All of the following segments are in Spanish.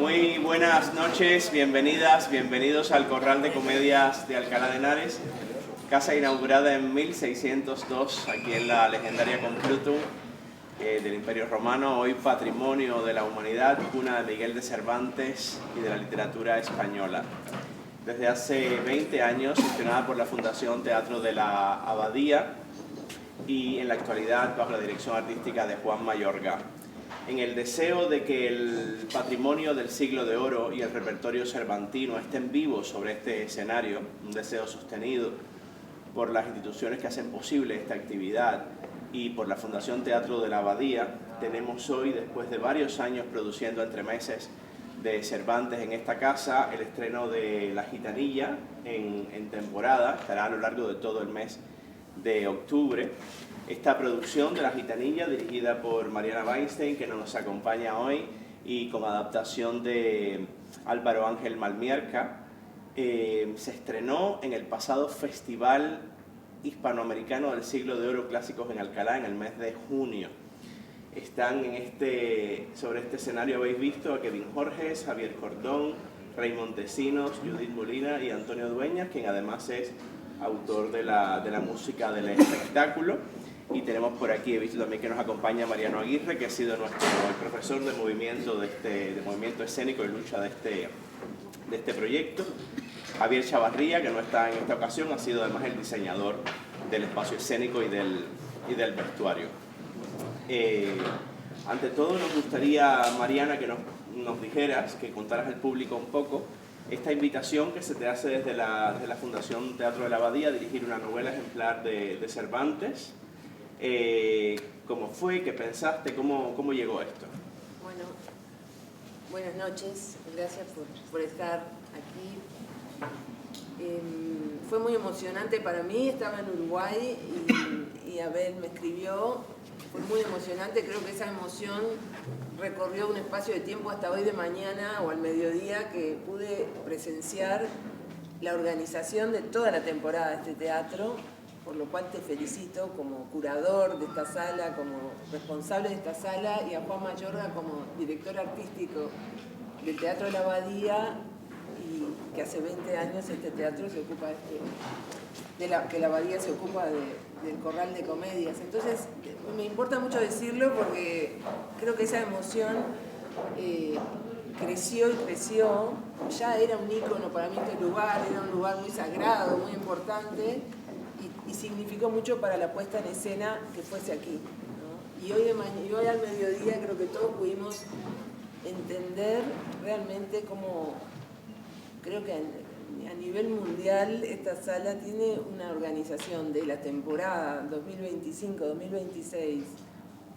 Muy buenas noches, bienvenidas, bienvenidos al Corral de Comedias de Alcalá de Henares, casa inaugurada en 1602 aquí en la legendaria Complutum del Imperio Romano, hoy Patrimonio de la Humanidad, cuna de Miguel de Cervantes y de la literatura española. Desde hace 20 años, gestionada por la Fundación Teatro de la Abadía y en la actualidad bajo la dirección artística de Juan Mayorga. En el deseo de que el patrimonio del siglo de oro y el repertorio cervantino estén vivos sobre este escenario, un deseo sostenido por las instituciones que hacen posible esta actividad y por la Fundación Teatro de la Abadía, tenemos hoy, después de varios años produciendo entremeses de Cervantes en esta casa, el estreno de La Gitanilla en temporada, estará a lo largo de todo el mes de octubre. Esta producción de La Gitanilla, dirigida por Mariana Weinstein, que nos acompaña hoy, y con adaptación de Álvaro Ángel Malmierca, se estrenó en el pasado Festival Hispanoamericano del Siglo de Oro Clásicos en Alcalá en el mes de junio. Están sobre este escenario, habéis visto a Kevin Jorges, Javier Cordón, Rey Montesinos, Judith Molina y Antonio Dueñas, quien además es autor de la música del espectáculo. Y tenemos por aquí, he visto también que nos acompaña Mariano Aguirre, que ha sido el profesor de movimiento, de movimiento escénico y lucha de este proyecto. Javier Chavarría, que no está en esta ocasión, ha sido además el diseñador del espacio escénico y del vestuario. Ante todo nos gustaría, Mariana, que nos dijeras, que contaras al público un poco esta invitación que se te hace desde la Fundación Teatro de la Abadía a dirigir una novela ejemplar de Cervantes. ¿Cómo fue? ¿Qué pensaste? ¿Cómo llegó esto? Bueno, buenas noches, gracias por estar aquí. Fue muy emocionante para mí, estaba en Uruguay y Abel me escribió, fue muy emocionante, creo que esa emoción recorrió un espacio de tiempo hasta hoy de mañana o al mediodía que pude presenciar la organización de toda la temporada de este teatro, por lo cual te felicito como curador de esta sala, como responsable de esta sala, y a Juan Mayorga como director artístico del Teatro de la Abadía, y que hace 20 años este teatro se ocupa que la Abadía se ocupa del Corral de Comedias. Entonces me importa mucho decirlo porque creo que esa emoción creció y creció. Ya era un ícono para mí este lugar, era un lugar muy sagrado, muy importante, y significó mucho para la puesta en escena que fuese aquí, ¿no? Y hoy al mediodía creo que todos pudimos entender realmente cómo, creo que a nivel mundial esta sala tiene una organización de la temporada 2025-2026,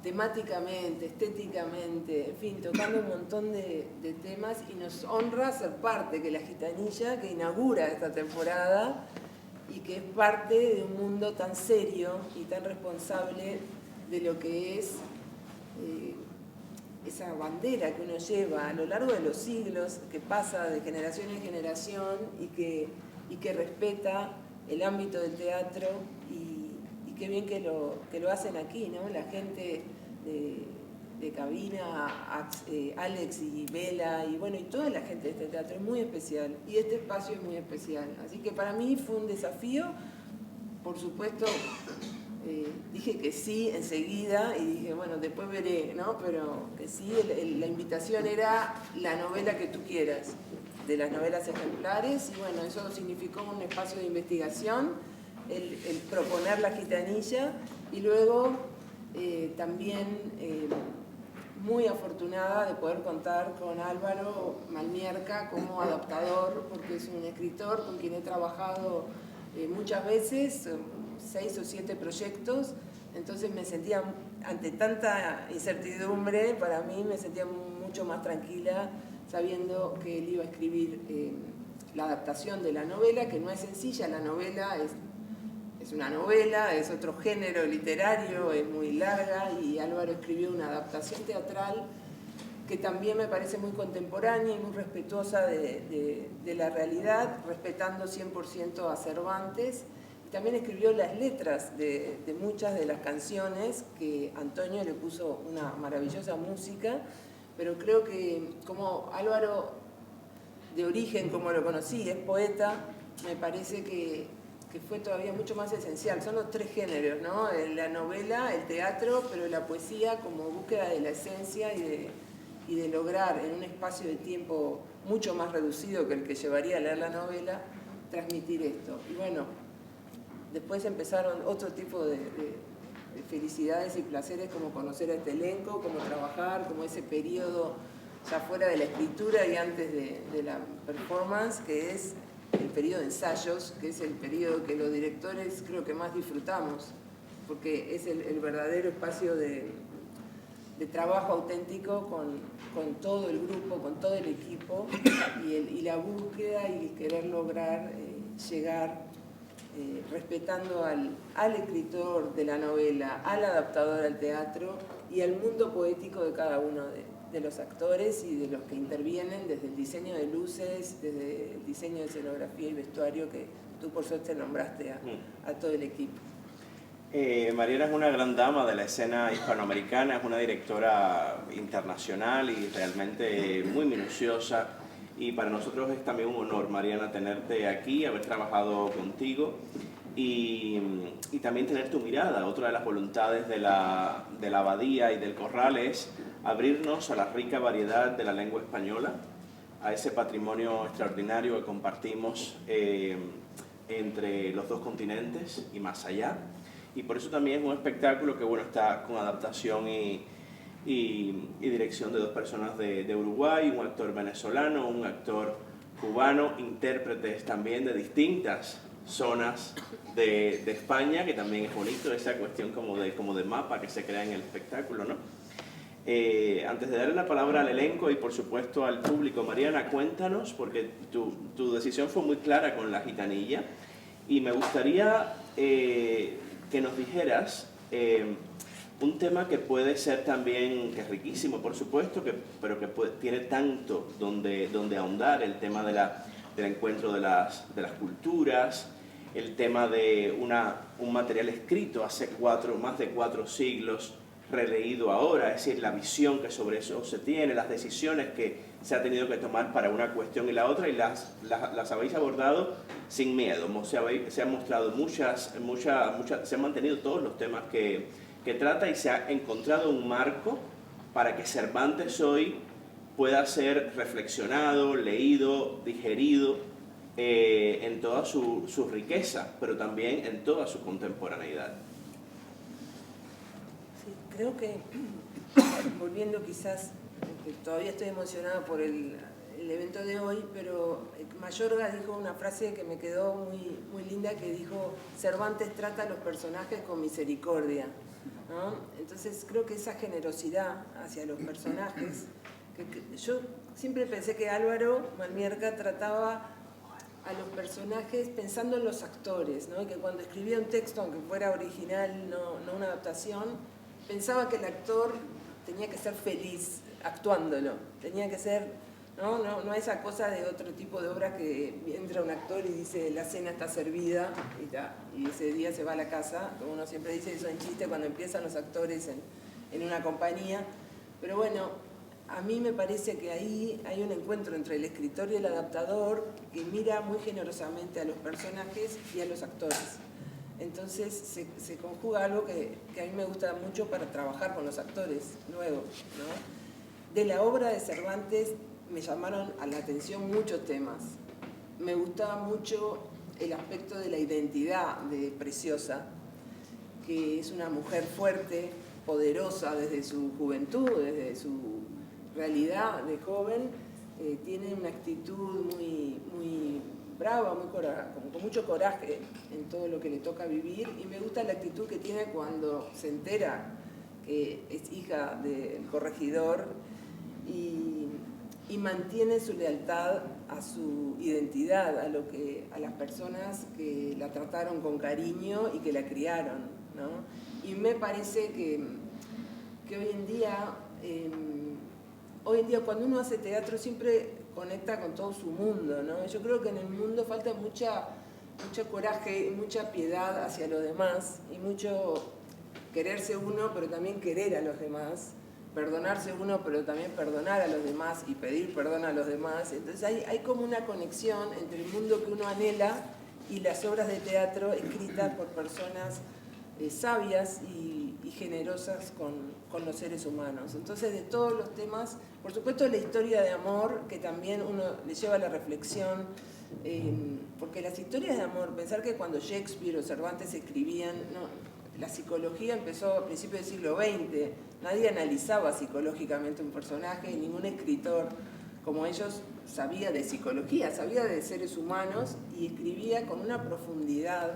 temáticamente, estéticamente, en fin, tocando un montón de temas, y nos honra ser parte, que La Gitanilla, que inaugura esta temporada, y que es parte de un mundo tan serio y tan responsable de lo que es esa bandera que uno lleva a lo largo de los siglos, que pasa de generación en generación y que respeta el ámbito del teatro, y qué bien que lo hacen aquí, ¿no? La gente de cabina, Alex y Vela, y bueno, y toda la gente de este teatro es muy especial, y este espacio es muy especial. Así que para mí fue un desafío, por supuesto, dije que sí enseguida, y dije, bueno, después veré, ¿no? Pero que sí, la invitación era la novela que tú quieras, de las novelas ejemplares, y bueno, eso significó un espacio de investigación, el proponer La Gitanilla, y luego también muy afortunada de poder contar con Álvaro Malmierca como adaptador, porque es un escritor con quien he trabajado muchas veces, 6 o 7 proyectos. Entonces me sentía, ante tanta incertidumbre, para mí me sentía mucho más tranquila sabiendo que él iba a escribir la adaptación de la novela, que no es sencilla. La novela es una novela, es otro género literario, es muy larga, y Álvaro escribió una adaptación teatral que también me parece muy contemporánea y muy respetuosa de la realidad, respetando 100% a Cervantes. Y también escribió las letras de muchas de las canciones, que Antonio le puso una maravillosa música, pero creo que como Álvaro, de origen, como lo conocí, es poeta, me parece que fue todavía mucho más esencial. Son los tres géneros, ¿no? La novela, el teatro, pero la poesía como búsqueda de la esencia y de lograr en un espacio de tiempo mucho más reducido que el que llevaría a leer la novela, transmitir esto. Y bueno, después empezaron otro tipo de felicidades y placeres, como conocer a este elenco, como trabajar, como ese periodo ya fuera de la escritura y antes de la performance, que es el periodo de ensayos, que es el periodo que los directores creo que más disfrutamos, porque es el verdadero espacio de trabajo auténtico con todo el grupo, con todo el equipo, y la búsqueda y el querer lograr llegar respetando al escritor de la novela, al adaptador al teatro y al mundo poético de cada uno de los actores y de los que intervienen, desde el diseño de luces, desde el diseño de escenografía y vestuario, que tú por suerte nombraste a todo el equipo. Mariana es una gran dama de la escena hispanoamericana, es una directora internacional y realmente muy minuciosa, y para nosotros es también un honor, Mariana, tenerte aquí, haber trabajado contigo y también tener tu mirada. Otra de las voluntades de la Abadía y del Corral es abrirnos a la rica variedad de la lengua española, a ese patrimonio extraordinario que compartimos entre los dos continentes y más allá. Y por eso también es un espectáculo que bueno, está con adaptación y dirección de dos personas de Uruguay, un actor venezolano, un actor cubano, intérpretes también de distintas zonas de España, que también es bonito esa cuestión como de mapa que se crea en el espectáculo, ¿no? Antes de darle la palabra al elenco y por supuesto al público, Mariana, cuéntanos, porque tu decisión fue muy clara con La Gitanilla, y me gustaría que nos dijeras un tema que puede ser también, que es riquísimo por supuesto, pero que tiene tanto donde ahondar, el tema del encuentro de las culturas, el tema de un material escrito hace más de 4 siglos, releído ahora, es decir, la visión que sobre eso se tiene, las decisiones que se ha tenido que tomar para una cuestión y la otra, y las habéis abordado sin miedo. Se han mostrado se han mantenido todos los temas que trata, y se ha encontrado un marco para que Cervantes hoy pueda ser reflexionado, leído, digerido en toda su riqueza, pero también en toda su contemporaneidad. Sí, creo que, volviendo quizás, que todavía estoy emocionada por el evento de hoy, pero Mayorga dijo una frase que me quedó muy, muy linda, que dijo: Cervantes trata a los personajes con misericordia, ¿no? Entonces creo que esa generosidad hacia los personajes, que yo siempre pensé que Álvaro Malmierca trataba a los personajes pensando en los actores, ¿no? Y que cuando escribía un texto, aunque fuera original, no una adaptación, pensaba que el actor tenía que ser feliz actuándolo, tenía que ser, no esa cosa de otro tipo de obras que entra un actor y dice la cena está servida y ese día se va a la casa, como uno siempre dice eso en chiste cuando empiezan los actores en una compañía. Pero bueno, a mí me parece que ahí hay un encuentro entre el escritor y el adaptador que mira muy generosamente a los personajes y a los actores. Entonces se conjuga algo que a mí me gusta mucho para trabajar con los actores luego, ¿no? De la obra de Cervantes me llamaron a la atención muchos temas. Me gustaba mucho el aspecto de la identidad de Preciosa, que es una mujer fuerte, poderosa desde su juventud, desde su realidad de joven, tiene una actitud muy, muy brava, con mucho coraje en todo lo que le toca vivir, y me gusta la actitud que tiene cuando se entera que es hija del corregidor y mantiene su lealtad a su identidad, a las personas que la trataron con cariño y que la criaron, ¿no? Y me parece que hoy en día cuando uno hace teatro siempre conecta con todo su mundo, ¿no? Yo creo que en el mundo falta mucho coraje y mucha piedad hacia los demás y mucho quererse uno, pero también querer a los demás. perdonarse uno, pero también perdonar a los demás y pedir perdón a los demás. Entonces hay como una conexión entre el mundo que uno anhela y las obras de teatro escritas por personas sabias y generosas con los seres humanos. Entonces, de todos los temas, por supuesto la historia de amor, que también uno le lleva a la reflexión, porque las historias de amor, pensar que cuando Shakespeare o Cervantes escribían, la psicología empezó a principios del siglo XX, nadie analizaba psicológicamente un personaje, ningún escritor como ellos sabía de psicología, sabía de seres humanos y escribía con una profundidad,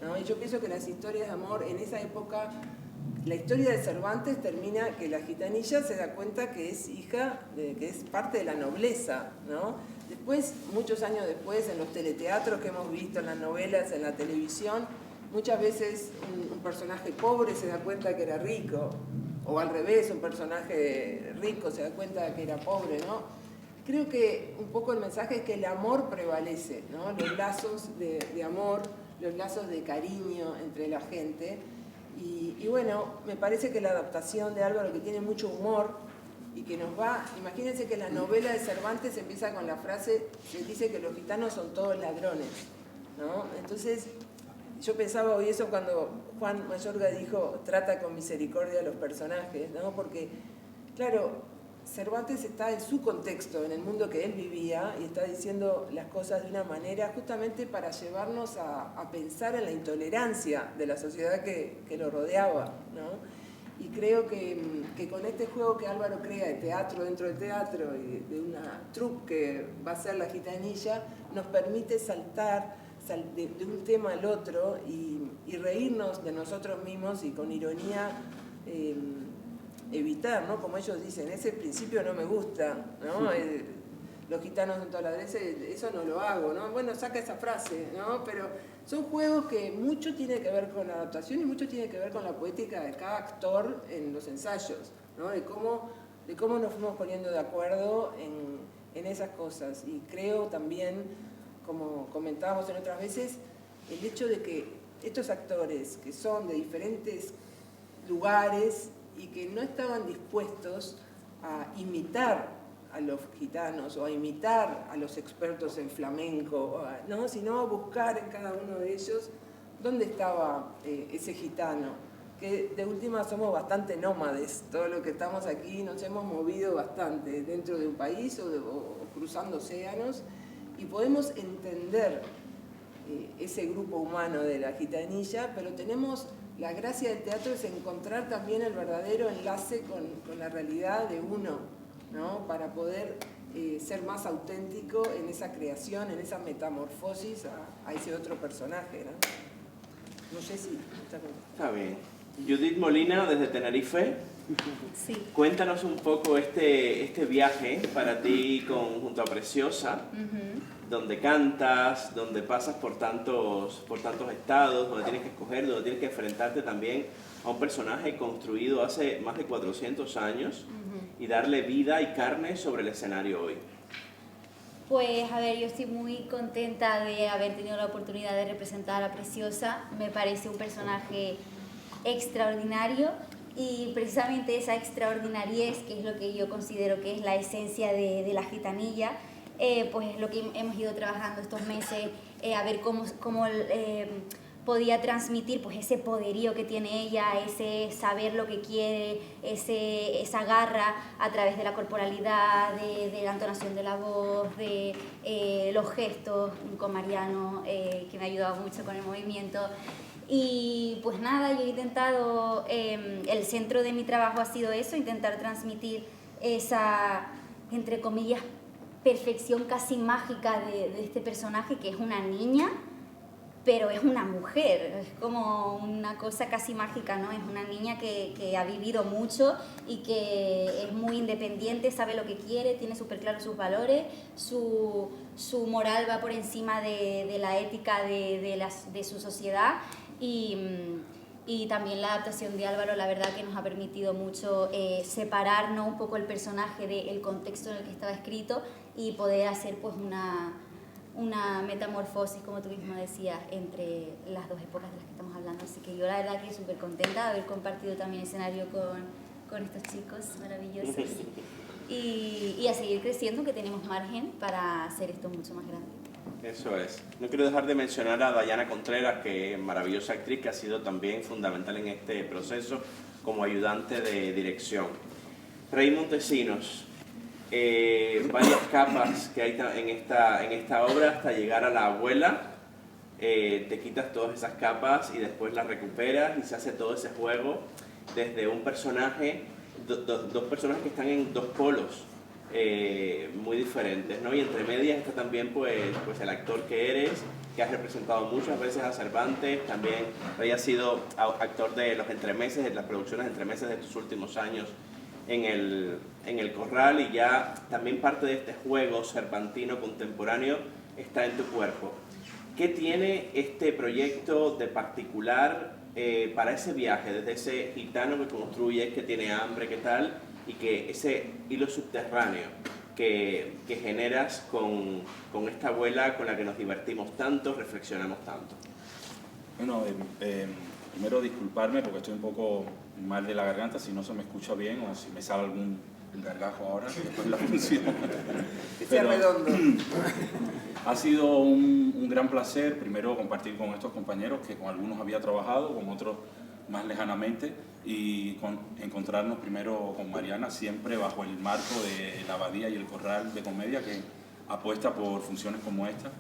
¿no? Y yo pienso que las historias de amor en esa época, la historia de Cervantes termina que la gitanilla se da cuenta que es hija, que es parte de la nobleza, ¿no? Después, muchos años después, en los teleteatros que hemos visto, en las novelas, en la televisión, muchas veces un personaje pobre se da cuenta que era rico, o al revés, un personaje rico se da cuenta que era pobre, ¿no? Creo que un poco el mensaje es que el amor prevalece, ¿no? Los lazos de amor, los lazos de cariño entre la gente. Y bueno, me parece que la adaptación de Álvaro, que tiene mucho humor y que nos va... Imagínense que la novela de Cervantes empieza con la frase que dice que los gitanos son todos ladrones, ¿no? Entonces, yo pensaba hoy eso cuando Juan Mayorga dijo trata con misericordia a los personajes, ¿no? Porque, claro, Cervantes está en su contexto, en el mundo que él vivía, y está diciendo las cosas de una manera justamente para llevarnos a pensar en la intolerancia de la sociedad que lo rodeaba, ¿no? Y creo que con este juego que Álvaro crea de teatro dentro del teatro y de una troupe que va a ser La Gitanilla, nos permite saltar de un tema al otro y reírnos de nosotros mismos y con ironía evitar, ¿no? Como ellos dicen, ese principio no me gusta, ¿no? Los gitanos en toda la derecha, eso no lo hago, ¿no? Bueno, saca esa frase, ¿no? Pero son juegos que mucho tiene que ver con la adaptación y mucho tiene que ver con la poética de cada actor en los ensayos, ¿no? De cómo nos fuimos poniendo de acuerdo en esas cosas. Y creo también, como comentábamos en otras veces, el hecho de que estos actores que son de diferentes lugares y que no estaban dispuestos a imitar a los gitanos o a imitar a los expertos en flamenco, ¿no? Sino a buscar en cada uno de ellos dónde estaba ese gitano, que de última somos bastante nómades, todo lo que estamos aquí nos hemos movido bastante dentro de un país o cruzando océanos, y podemos entender ese grupo humano de la gitanilla, pero tenemos... La gracia del teatro es encontrar también el verdadero enlace con la realidad de uno, ¿no? Para poder ser más auténtico en esa creación, en esa metamorfosis a ese otro personaje, ¿no? No sé si... Está bien. Judith Molina, desde Tenerife. Sí. Cuéntanos un poco este viaje para ti junto a Preciosa, donde cantas, donde pasas por tantos estados, donde tienes que escoger, donde tienes que enfrentarte también a un personaje construido hace más de 400 años y darle vida y carne sobre el escenario hoy. Pues a ver, yo estoy muy contenta de haber tenido la oportunidad de representar a Preciosa. Me parece un personaje extraordinario y precisamente esa extraordinariez, que es lo que yo considero que es la esencia de la gitanilla, pues es lo que hemos ido trabajando estos meses, a ver cómo podía transmitir pues ese poderío que tiene ella, ese saber lo que quiere, esa garra a través de la corporalidad, de la entonación de la voz, de los gestos con Mariano, que me ha ayudado mucho con el movimiento. Y pues nada, yo he intentado, el centro de mi trabajo ha sido eso, intentar transmitir esa, entre comillas, perfección casi mágica de este personaje, que es una niña, pero es una mujer, es como una cosa casi mágica, ¿no? Es una niña que ha vivido mucho y que es muy independiente, sabe lo que quiere, tiene súper claro sus valores, su moral va por encima de la ética de su sociedad. Y también la adaptación de Álvaro, la verdad que nos ha permitido mucho separar, ¿no? Un poco el personaje del contexto en el que estaba escrito y poder hacer pues una metamorfosis, como tú mismo decías, entre las dos épocas de las que estamos hablando. Así que yo la verdad que súper contenta de haber compartido también escenario con estos chicos maravillosos y a seguir creciendo, que tenemos margen para hacer esto mucho más grande. Eso es. No quiero dejar de mencionar a Dayana Contreras, que es maravillosa actriz, que ha sido también fundamental en este proceso como ayudante de dirección. Rey Montesinos, varias capas que hay en esta obra hasta llegar a la abuela. Te quitas todas esas capas y después las recuperas y se hace todo ese juego desde un personaje, dos personajes que están en dos polos muy diferentes, ¿no? Y entre medias está también pues el actor que eres, que has representado muchas veces a Cervantes, también ha sido actor de los entremeses, de las producciones de entremeses de estos últimos años en el Corral, y ya también parte de este juego cervantino contemporáneo está en tu cuerpo. ¿Qué tiene este proyecto de particular para ese viaje, desde ese gitano que construye, que tiene hambre, qué tal, y que ese hilo subterráneo que generas con esta abuela con la que nos divertimos tanto, reflexionamos tanto? Bueno, primero disculparme porque estoy un poco mal de la garganta, si no se me escucha bien o si me sale algún gargajo ahora, después de la función. Que sea redondo. Ha sido un gran placer, primero, compartir con estos compañeros, que con algunos había trabajado, con otros más lejanamente, y encontrarnos primero con Mariana, siempre bajo el marco de la Abadía y el Corral de Comedia, que apuesta por funciones como esta,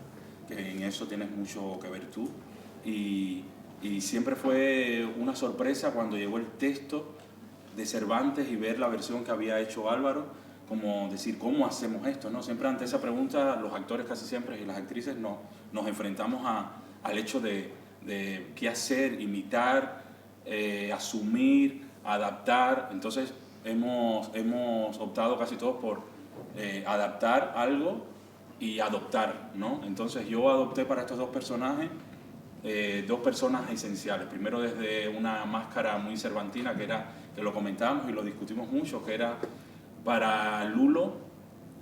que en eso tienes mucho que ver tú. Y siempre fue una sorpresa cuando llegó el texto de Cervantes y ver la versión que había hecho Álvaro, como decir, ¿cómo hacemos esto?, ¿no? Siempre ante esa pregunta, los actores casi siempre y las actrices nos enfrentamos al hecho de qué hacer, imitar, asumir, adaptar. Entonces hemos optado casi todos por adaptar algo y adoptar, ¿no? Entonces yo adopté para estos dos personajes dos personas esenciales. Primero, desde una máscara muy cervantina, que lo comentamos y lo discutimos mucho, que era para Lulo.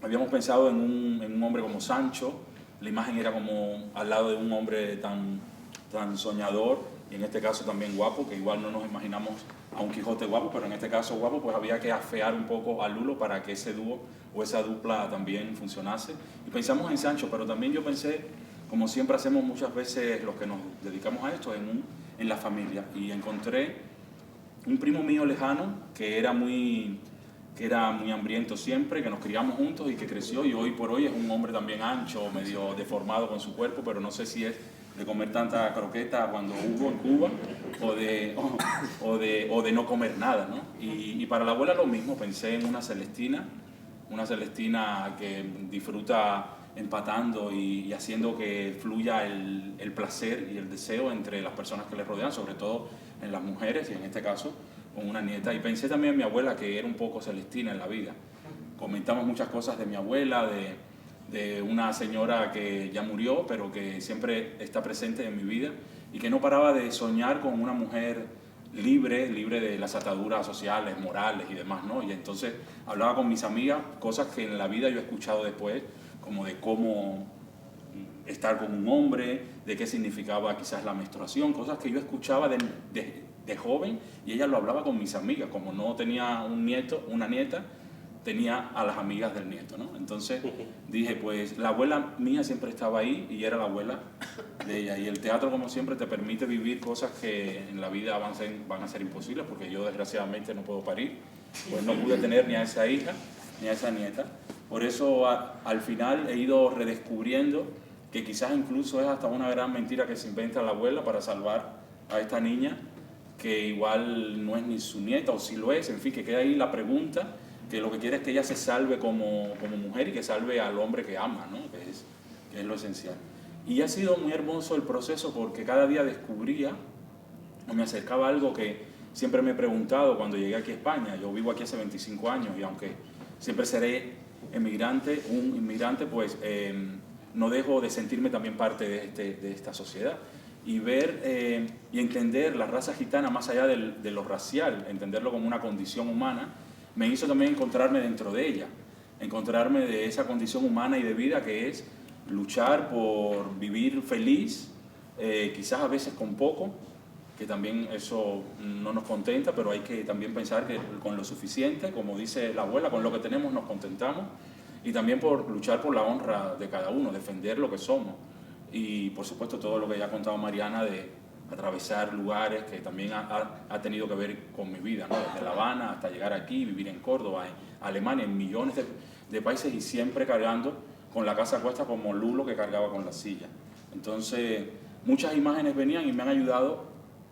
Habíamos pensado en un hombre como Sancho. La imagen era como al lado de un hombre tan soñador, y en este caso también guapo, que igual no nos imaginamos a un Quijote guapo, pero en este caso guapo, pues había que afear un poco a Lulo para que ese dúo o esa dupla también funcionase. Y pensamos en Sancho, pero también yo pensé, como siempre hacemos muchas veces los que nos dedicamos a esto, en la familia. Y encontré un primo mío lejano que era muy hambriento siempre, que nos criamos juntos y que creció, y hoy por hoy es un hombre también ancho, medio deformado con su cuerpo, pero no sé si es de comer tanta croqueta cuando hubo en Cuba o de no comer nada, ¿no? Y para la abuela lo mismo, pensé en una Celestina que disfruta empatando y haciendo que fluya el placer y el deseo entre las personas que le rodean, sobre todo en las mujeres, y en este caso con una nieta. Y pensé también en mi abuela, que era un poco Celestina en la vida. Comentamos muchas cosas de mi abuela, de una señora que ya murió, pero que siempre está presente en mi vida y que no paraba de soñar con una mujer libre de las ataduras sociales, morales y demás, ¿no? Y entonces hablaba con mis amigas cosas que en la vida yo he escuchado después, como de cómo estar con un hombre, de qué significaba quizás la menstruación, cosas que yo escuchaba de joven, y ella lo hablaba con mis amigas. Como no tenía una nieta, tenía a las amigas del nieto, ¿no? Entonces dije, pues la abuela mía siempre estaba ahí y era la abuela de ella. Y el teatro, como siempre, te permite vivir cosas que en la vida van a ser imposibles, porque yo desgraciadamente no puedo parir, pues no pude tener ni a esa hija ni a esa nieta. Por eso al final he ido redescubriendo que quizás incluso es hasta una gran mentira que se inventa la abuela para salvar a esta niña, que igual no es ni su nieta, o si lo es, en fin, que queda ahí la pregunta, que lo que quiere es que ella se salve como mujer y que salve al hombre que ama, ¿no? que es lo esencial. Y ha sido muy hermoso el proceso, porque cada día descubría o me acercaba a algo que siempre me he preguntado cuando llegué aquí a España. Yo vivo aquí hace 25 años y aunque siempre seré un inmigrante, pues no dejo de sentirme también parte de esta sociedad. Y ver y entender la raza gitana más allá de lo racial, entenderlo como una condición humana, me hizo también encontrarme dentro de ella, encontrarme de esa condición humana y de vida que es luchar por vivir feliz, quizás a veces con poco, que también eso no nos contenta, pero hay que también pensar que con lo suficiente, como dice la abuela, con lo que tenemos nos contentamos, y también por luchar por la honra de cada uno, defender lo que somos. Y por supuesto todo lo que ya ha contado Mariana de atravesar lugares que también ha tenido que ver con mi vida, ¿no? Desde La Habana hasta llegar aquí, vivir en Córdoba, en Alemania, en millones de países, y siempre cargando con la casa a cuesta como Lulo que cargaba con la silla. Entonces muchas imágenes venían y me han ayudado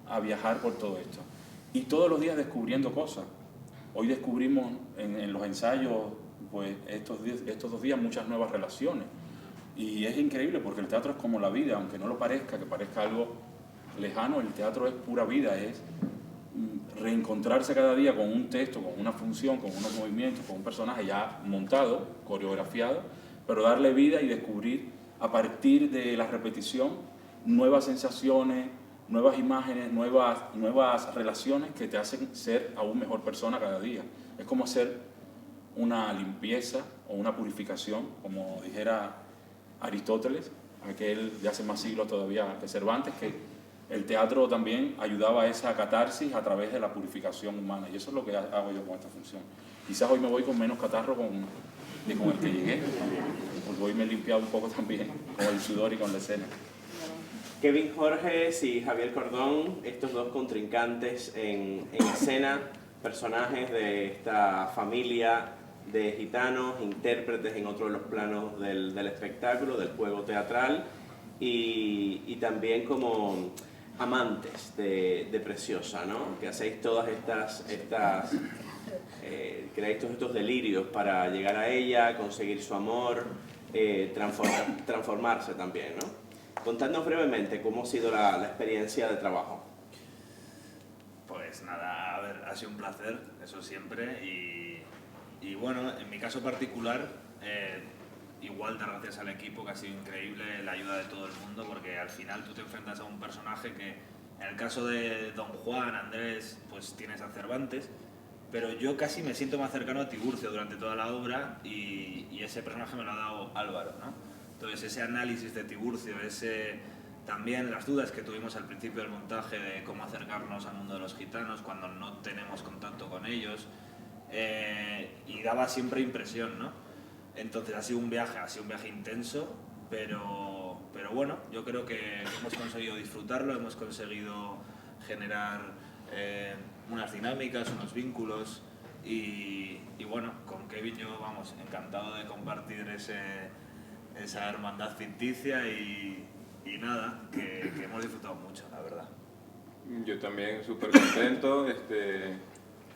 a viajar por todo esto. Y todos los días descubriendo cosas. Hoy descubrimos en los ensayos, pues estos 2 días, muchas nuevas relaciones. Y es increíble porque el teatro es como la vida, aunque no lo parezca, que parezca algo lejano, el teatro es pura vida, es reencontrarse cada día con un texto, con una función, con unos movimientos, con un personaje ya montado, coreografiado, pero darle vida y descubrir a partir de la repetición nuevas sensaciones, nuevas imágenes, nuevas relaciones que te hacen ser aún mejor persona cada día. Es como hacer una limpieza o una purificación, como dijera Aristóteles, aquel de hace más siglos todavía que Cervantes, que el teatro también ayudaba a esa catarsis a través de la purificación humana, y eso es lo que hago yo con esta función. Quizás hoy me voy con menos catarro de con el que llegué, porque hoy me he limpiado un poco también con el sudor y con la escena. Kevin Jorges y Javier Cordón, estos dos contrincantes en escena, personajes de esta familia de gitanos, intérpretes en otro de los planos del espectáculo, del juego teatral, y también como amantes de Preciosa, ¿no? Que hacéis todas creáis todos estos delirios para llegar a ella, conseguir su amor, transformarse también, ¿no? Contadnos brevemente cómo ha sido la experiencia de trabajo. Pues nada, a ver, ha sido un placer, eso siempre, y bueno, en mi caso particular, igual dar gracias al equipo, que ha sido increíble, la ayuda de todo el mundo, porque al final tú te enfrentas a un personaje que, en el caso de Don Juan, Andrés, pues tienes a Cervantes, pero yo casi me siento más cercano a Tiburcio durante toda la obra, y ese personaje me lo ha dado Álvaro, ¿no? Entonces ese análisis de Tiburcio, también las dudas que tuvimos al principio del montaje de cómo acercarnos al mundo de los gitanos cuando no tenemos contacto con ellos, y daba siempre impresión, ¿no? Entonces ha sido un viaje intenso, pero bueno, yo creo que hemos conseguido disfrutarlo, hemos conseguido generar unas dinámicas, unos vínculos, y bueno, con Kevin yo, vamos, encantado de compartir esa hermandad ficticia, y nada, que hemos disfrutado mucho, la verdad. Yo también súper contento.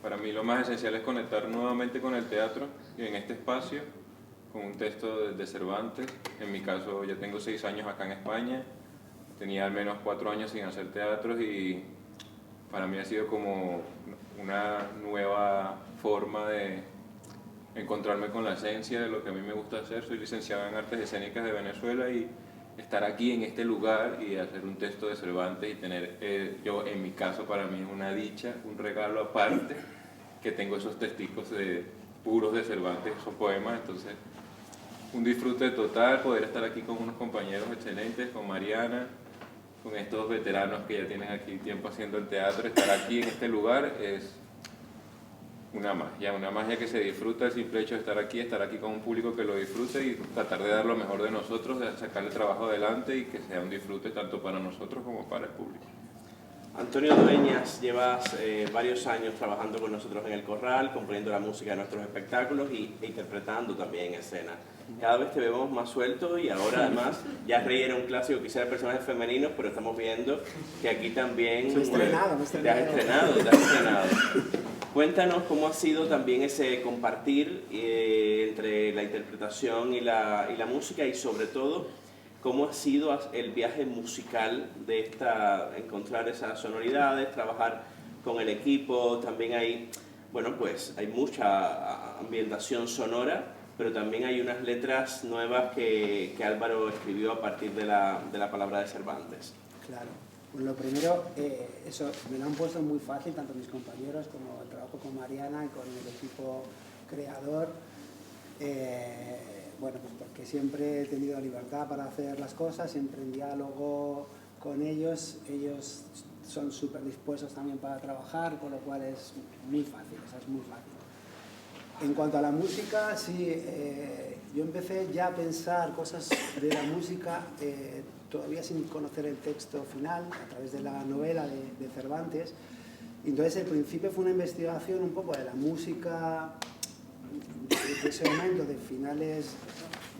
Para mí lo más esencial es conectar nuevamente con el teatro y en este espacio, con un texto de Cervantes. En mi caso, yo tengo 6 años acá en España, tenía al menos 4 años sin hacer teatro, y para mí ha sido como una nueva forma de encontrarme con la esencia de lo que a mí me gusta hacer. Soy licenciado en Artes Escénicas de Venezuela, y estar aquí en este lugar y hacer un texto de Cervantes y tener, yo en mi caso, para mí es una dicha, un regalo aparte, que tengo esos texticos puros de Cervantes, esos poemas. Entonces un disfrute total poder estar aquí con unos compañeros excelentes, con Mariana, con estos veteranos que ya tienen aquí tiempo haciendo el teatro. Estar aquí en este lugar es una magia que se disfruta, el simple hecho de estar aquí con un público que lo disfrute, y tratar de dar lo mejor de nosotros, de sacar el trabajo adelante, y que sea un disfrute tanto para nosotros como para el público. Antonio Dueñas, llevas varios años trabajando con nosotros en el Corral, componiendo la música de nuestros espectáculos e interpretando también en escena. Cada vez te vemos más suelto, y ahora además, ya Rey era un clásico quizá de personajes femeninos, pero estamos viendo que aquí también te has estrenado. Cuéntanos cómo ha sido también ese compartir entre la interpretación y la música, y sobre todo cómo ha sido el viaje musical de encontrar esas sonoridades, trabajar con el equipo. También hay mucha ambientación sonora, pero también hay unas letras nuevas que Álvaro escribió a partir de la palabra de Cervantes. Claro. Pues lo primero, eso me lo han puesto muy fácil, tanto mis compañeros como el trabajo con Mariana y con el equipo creador. Bueno, pues porque siempre he tenido libertad para hacer las cosas, siempre en diálogo con ellos. Ellos son súper dispuestos también para trabajar, con lo cual es muy fácil, o sea, es muy fácil. En cuanto a la música, sí, yo empecé ya a pensar cosas de la música todavía sin conocer el texto final, a través de la novela de Cervantes. Entonces, al principio fue una investigación un poco de la música de ese momento, de finales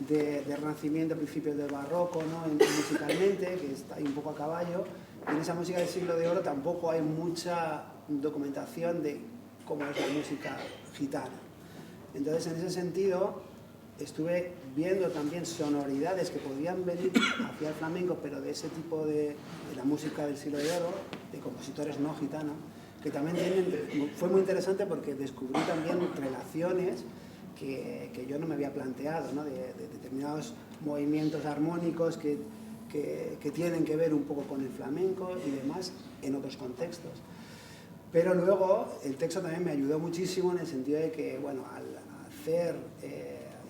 de Renacimiento, principios del Barroco, ¿no? Musicalmente, que está ahí un poco a caballo. Y en esa música del siglo de oro tampoco hay mucha documentación de cómo es la música gitana. Entonces, en ese sentido, estuve viendo también sonoridades que podían venir hacia el flamenco, pero de ese tipo de la música del siglo de oro, de compositores no gitanos, que también tienen, fue muy interesante porque descubrí también relaciones que yo no me había planteado, ¿no? de determinados movimientos armónicos que tienen que ver un poco con el flamenco y demás en otros contextos. Pero luego el texto también me ayudó muchísimo en el sentido de que, bueno, al hacer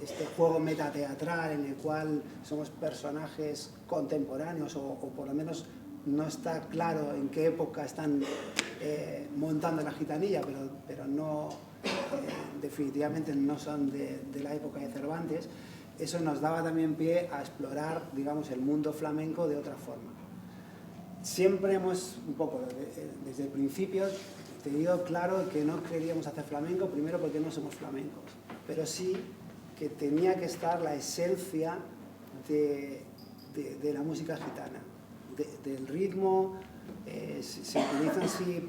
este juego metateatral en el cual somos personajes contemporáneos o por lo menos no está claro en qué época están montando la gitanilla, pero no, definitivamente no son de la época de Cervantes, eso nos daba también pie a explorar, digamos, el mundo flamenco de otra forma. Siempre hemos, un poco, desde el principio, tenido claro que no queríamos hacer flamenco, primero porque no somos flamencos, pero sí que tenía que estar la esencia de la música gitana, del ritmo. Se utilizan sí,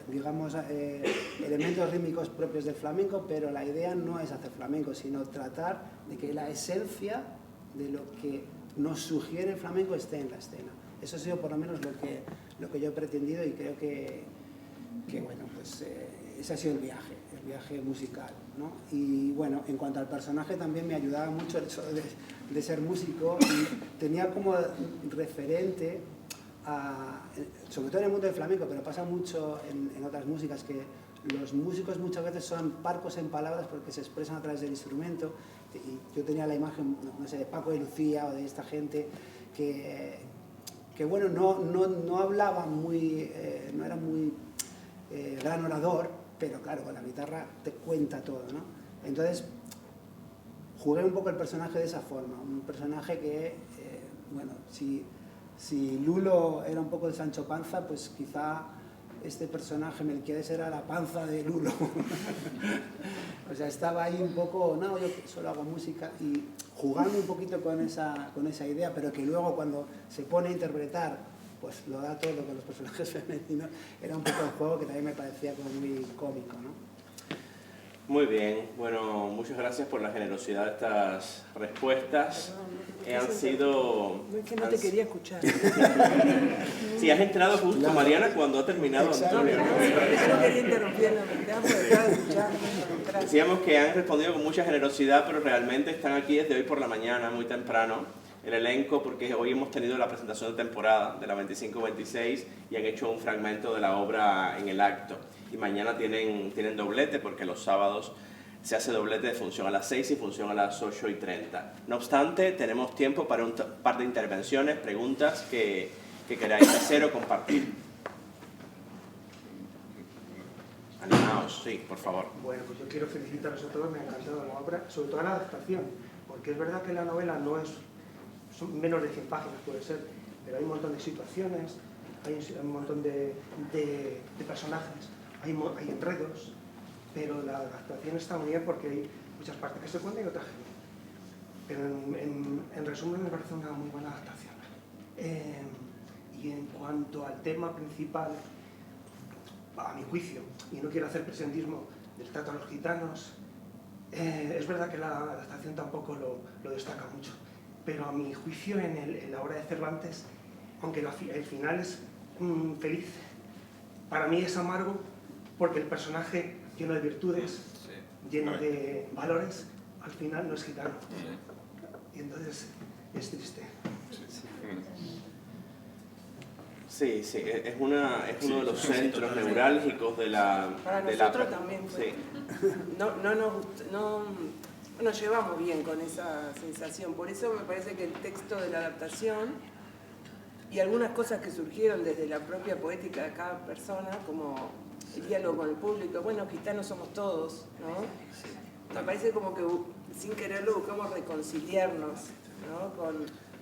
digamos, elementos rítmicos propios del flamenco, pero la idea no es hacer flamenco, sino tratar de que la esencia de lo que nos sugiere el flamenco esté en la escena. Eso ha sido por lo menos lo que yo he pretendido, y creo que bueno, pues ese ha sido el viaje musical, ¿no? Y bueno, en cuanto al personaje también me ayudaba mucho el hecho de ser músico, y tenía como referente sobre todo en el mundo del flamenco, pero pasa mucho en otras músicas, que los músicos muchas veces son parcos en palabras porque se expresan a través del instrumento. Y yo tenía la imagen, no sé, de Paco de Lucía o de esta gente que bueno, no hablaba muy, no era muy gran orador, pero claro, con la guitarra te cuenta todo, ¿no? Entonces jugué un poco el personaje de esa forma, un personaje que, bueno, si Lulo era un poco de Sancho Panza, pues quizá este personaje Melquiades era la panza de Lulo. O sea, estaba ahí un poco, no, yo solo hago música, y jugando un poquito con esa idea, pero que luego cuando se pone a interpretar, pues lo da todo con los personajes femeninos. Era un poco el juego que también me parecía como muy cómico, ¿no? Muy bien, bueno, muchas gracias por la generosidad de estas respuestas. Han sido... No, es que no te quería escuchar. Sí, has entrado justo, Mariana, cuando ha terminado Antonio. No quería interrumpir la mitad, porque estaba escuchando. Decíamos que han respondido con mucha generosidad, pero realmente están aquí desde hoy por la mañana, muy temprano, el elenco, porque hoy hemos tenido la presentación de temporada de la 25-26 y han hecho un fragmento de la obra en el acto. Y mañana tienen doblete, porque los sábados se hace doblete de función a las 6 y función a las 8:30. No obstante, tenemos tiempo para un par de intervenciones, preguntas que queráis hacer o compartir. Animaos, sí, por favor. Bueno, pues yo quiero felicitaros a todos, me ha encantado la obra, sobre todo la adaptación, porque es verdad que la novela son menos de 100 páginas, puede ser, pero hay un montón de situaciones, hay un montón de personajes, hay enredos, pero la adaptación está muy bien porque hay muchas partes que se cuentan y otras que no. Pero en resumen me parece una muy buena adaptación. Y en cuanto al tema principal, a mi juicio, y no quiero hacer presentismo del trato a los gitanos, es verdad que la adaptación tampoco lo destaca mucho, pero a mi juicio en la obra de Cervantes, aunque el final es feliz, para mí es amargo porque el personaje lleno de virtudes, lleno de valores, al final no es gitano. Y entonces es triste. Sí, es uno de los centros neurálgicos de la... Para nosotros también fue. Sí. No nos llevamos bien con esa sensación. Por eso me parece que el texto de la adaptación y algunas cosas que surgieron desde la propia poética de cada persona, como el diálogo con el público. Bueno, gitanos somos todos, ¿no? Me parece como que sin quererlo buscamos reconciliarnos, ¿no?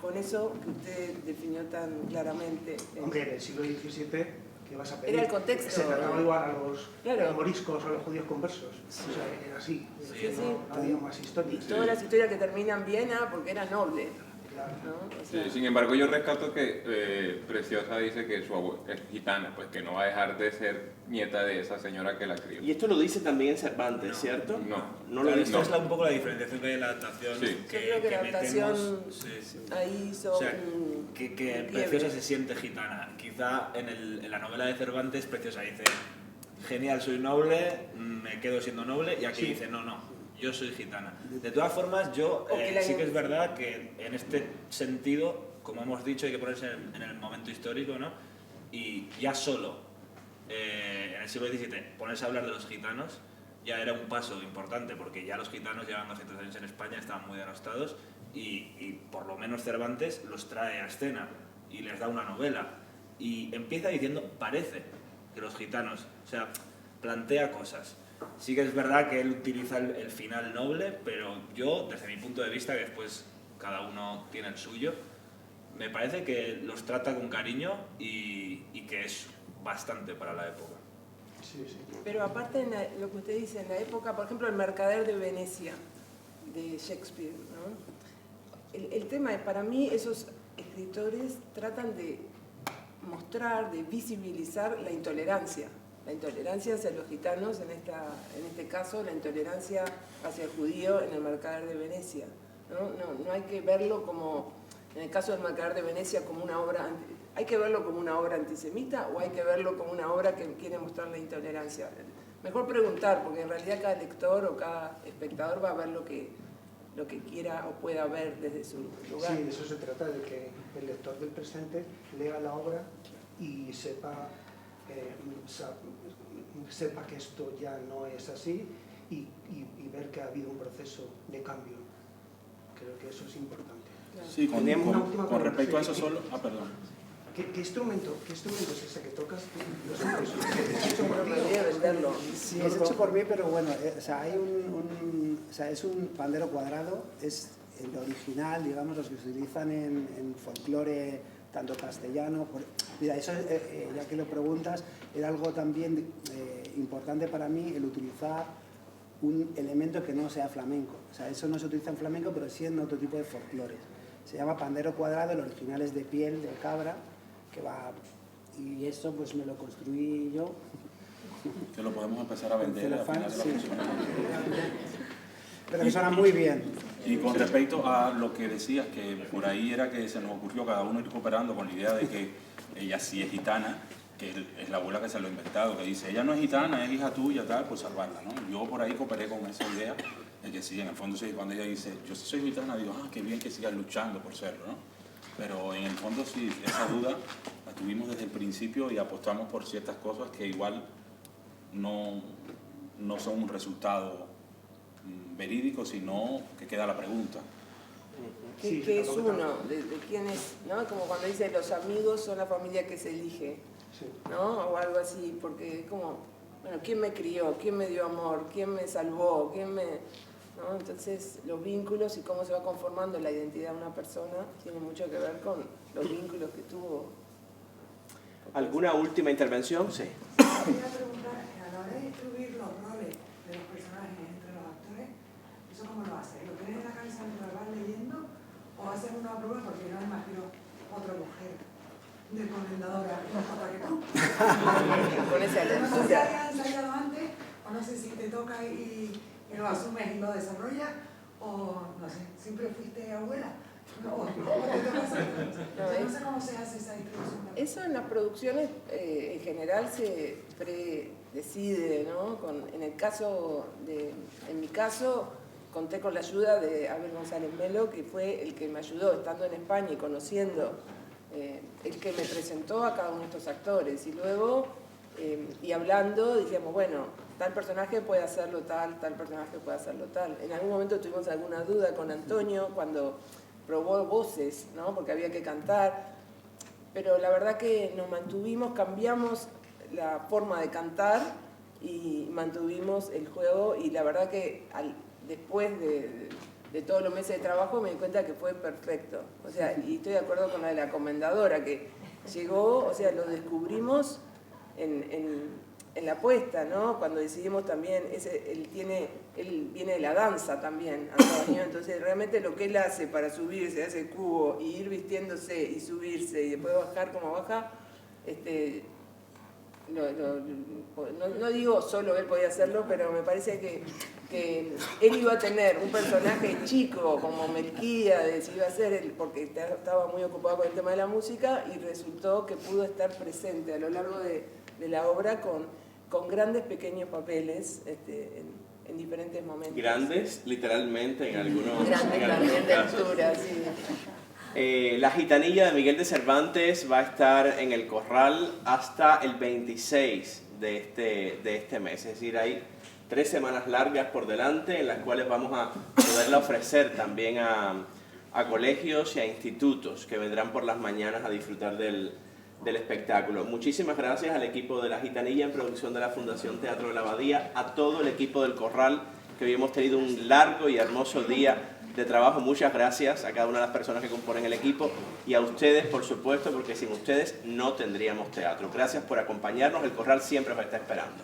con eso que usted definió tan claramente. Hombre, en el siglo XVII, ¿qué vas a pedir? Era el contexto. Se trataba igual a los Claro. moriscos o a los judíos conversos. Sí. O sea, era así. Sí, sí. No había más Y historias. todas las historias que terminan bien, porque era noble, Claro. ¿no? O sea, Sí, sin embargo, yo rescato que Preciosa dice que su abuela es gitana, pues que no va a dejar de ser nieta de esa señora que la crió. Y esto lo dice también en Cervantes, No. ¿cierto? No. No lo Claro, dice. esto es un poco la diferenciación que hay en la adaptación. Sí. yo creo que la adaptación metemos, sí. ahí hizo O sea, un que quiebre. Preciosa se siente gitana. Quizá en la novela de Cervantes, Preciosa dice, genial, soy noble, me quedo siendo noble, y aquí dice, no, yo soy gitana. De todas formas, yo sí que es verdad que en este sentido, como hemos dicho, hay que ponerse en el momento histórico, ¿no? Y ya solo en el siglo XVII ponerse a hablar de los gitanos ya era un paso importante, porque ya los gitanos llevan 200 años en España, estaban muy denostados, y por lo menos Cervantes los trae a escena y les da una novela. Y empieza diciendo, parece que los gitanos, o sea, plantea cosas. Sí que es verdad que él utiliza el final noble, pero yo, desde mi punto de vista, que después cada uno tiene el suyo, me parece que los trata con cariño y que es bastante para la época. Sí, sí. Pero aparte, lo que usted dice, en la época, por ejemplo, El mercader de Venecia, de Shakespeare, ¿no? El tema es, para mí, esos escritores tratan de mostrar, de visibilizar la intolerancia hacia los gitanos, en este caso, la intolerancia hacia el judío en El mercader de Venecia. No hay que verlo como, en el caso del mercader de Venecia, como una obra, ¿hay que verlo como una obra antisemita o hay que verlo como una obra que quiere mostrar la intolerancia? Mejor preguntar, porque en realidad cada lector o cada espectador va a ver lo que quiera o pueda ver desde su lugar. Sí, de eso se trata, de que el lector del presente lea la obra y sepa que esto ya no es así y ver que ha habido un proceso de cambio. Creo que eso es importante. Sí, con última respecto a eso sí. solo... Ah, perdón. ¿Qué instrumento es ese que tocas? Debería venderlo. Sí, es hecho por mí, pero bueno, o sea, hay es un pandero cuadrado, es el original, digamos, los que se utilizan en folclore, tanto castellano. Mira, eso, ya que lo preguntas, era algo también importante para mí, el utilizar un elemento que no sea flamenco. O sea, eso no se utiliza en flamenco, pero sí en otro tipo de folclores. Se llama pandero cuadrado, el original es de piel de cabra, que va... Y eso pues me lo construí yo. Que lo podemos empezar a vender al final de la Sí. función. Pero que suena muy bien. Y con respecto a lo que decías, que por ahí era que se nos ocurrió cada uno ir cooperando con la idea de que ella sí es gitana, que es la abuela que se lo ha inventado, que dice, ella no es gitana, es hija tuya, tal, por salvarla, ¿no? Yo por ahí cooperé con esa idea de que sí, en el fondo sí, cuando ella dice, yo sí soy gitana, digo, qué bien que sigas luchando por serlo, ¿no? Pero en el fondo sí, esa duda la tuvimos desde el principio y apostamos por ciertas cosas que igual no son un resultado verídico, sino que queda la pregunta. ¿Qué es uno? ¿De quién es? ¿No? Como cuando dice, los amigos son la familia que se elige, ¿no? O algo así, porque es como, bueno, ¿quién me crió? ¿Quién me dio amor? ¿Quién me salvó? ¿Quién me...? ¿No? Entonces, los vínculos y cómo se va conformando la identidad de una persona tiene mucho que ver con los vínculos que tuvo. ¿Alguna última intervención? Sí. Quería preguntar, a la hora de distribuir los roles de los personajes entre los actores, ¿eso cómo lo haces? ¿Lo tienes en la cabeza mientras vas leyendo? ¿O haces una prueba? Porque yo no imagino otra mujer de comendadora otra que tú. Con esa No sé si lectura. hayas ensayado antes, o no sé si te toca y lo asumes y lo desarrollas, o no sé, ¿siempre fuiste abuela? O te toca hacer. No sé cómo se hace esa distribución. Eso en las producciones en general se predecide, ¿no? En mi caso, conté con la ayuda de Abel González Melo, que fue el que me ayudó estando en España y conociendo, el que me presentó a cada uno de estos actores. Y luego, y hablando, decíamos, bueno, tal personaje puede hacerlo tal personaje puede hacerlo tal. En algún momento tuvimos alguna duda con Antonio cuando probó voces, ¿no? Porque había que cantar. pero la verdad que nos mantuvimos, cambiamos la forma de cantar y mantuvimos el juego, y la verdad que después de todos los meses de trabajo me di cuenta que fue perfecto. O sea, y estoy de acuerdo con la de la comendadora, que llegó, o sea, lo descubrimos en la puesta, ¿no? Cuando decidimos también, él viene de la danza también, Antonio, entonces realmente lo que él hace para subirse, hace cubo, y ir vistiéndose y subirse, y después bajar como baja, no digo solo él podía hacerlo, pero me parece que él iba a tener un personaje chico como Melquíades, iba a ser él, porque estaba muy ocupado con el tema de la música, y resultó que pudo estar presente a lo largo de la obra con grandes pequeños papeles en diferentes momentos. Grandes, literalmente, en algunos Grandes de casos. altura, sí. La Gitanilla de Miguel de Cervantes va a estar en el Corral hasta el 26 de este mes. Es decir, hay 3 semanas largas por delante en las cuales vamos a poderla ofrecer también a colegios y a institutos que vendrán por las mañanas a disfrutar del espectáculo. Muchísimas gracias al equipo de La Gitanilla en producción de la Fundación Teatro de la Abadía, a todo el equipo del Corral, que hoy hemos tenido un largo y hermoso día de trabajo. Muchas gracias a cada una de las personas que componen el equipo y a ustedes, por supuesto, porque sin ustedes no tendríamos teatro. Gracias por acompañarnos, el Corral siempre os está esperando.